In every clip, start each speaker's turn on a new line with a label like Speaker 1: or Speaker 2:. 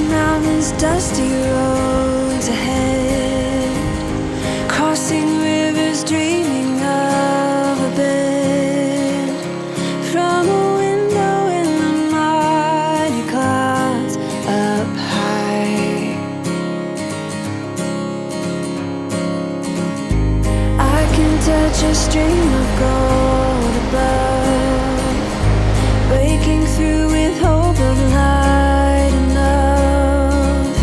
Speaker 1: mountains, dusty roads ahead, crossing rivers, dreaming of a bed from a window in the mighty clouds up high. I can touch a stream of gold above, breaking through with hope of light enough,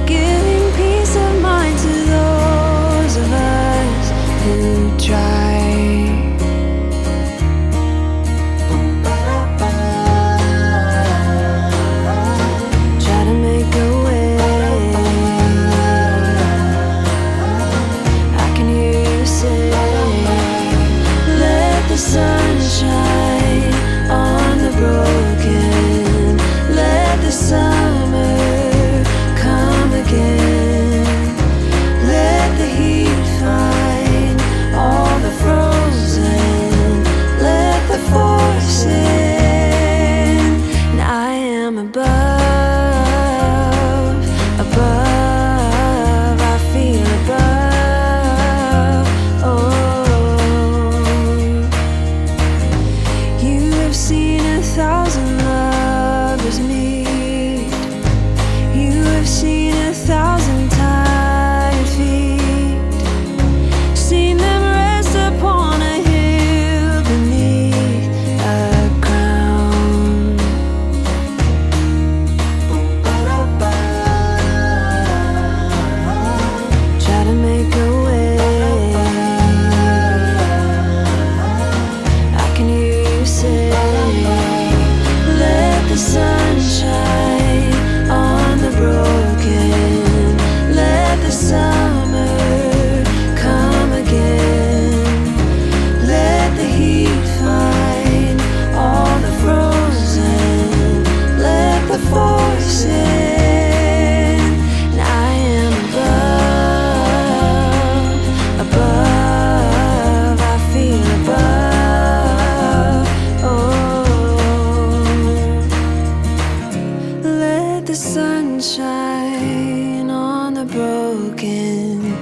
Speaker 1: giving peace of mind to those of us who try. Try to make a way. I can hear you say, let the sun shine on the broken, let the summer come again, let the heat find all the frozen, let the force in, and I am above, above, I feel above, oh. You have seen 1,000 lovers meet. You have seen 1,000 tired feet. Seen them rest upon a hill beneath a crown. Try to make a way. I can hear you say, let the sun shine on the broken, let the summer come again, let the heat find all the frozen, let the force in, and I am above, above, I feel above, oh. Let the sun shine on the broken,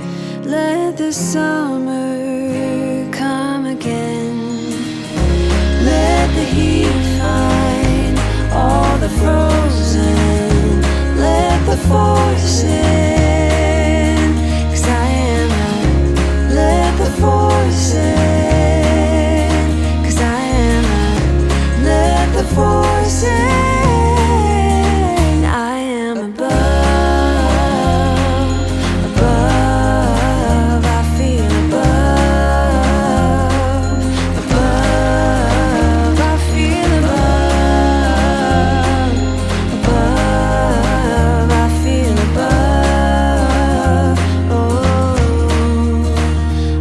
Speaker 1: let the summer come again, let the heat find all the frozen, let the force in, 'cause I am a, let the force in, 'cause I am a, let the force in, I am above, above, I feel above, above, I feel above, above, I feel above, oh,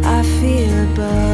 Speaker 1: I feel above.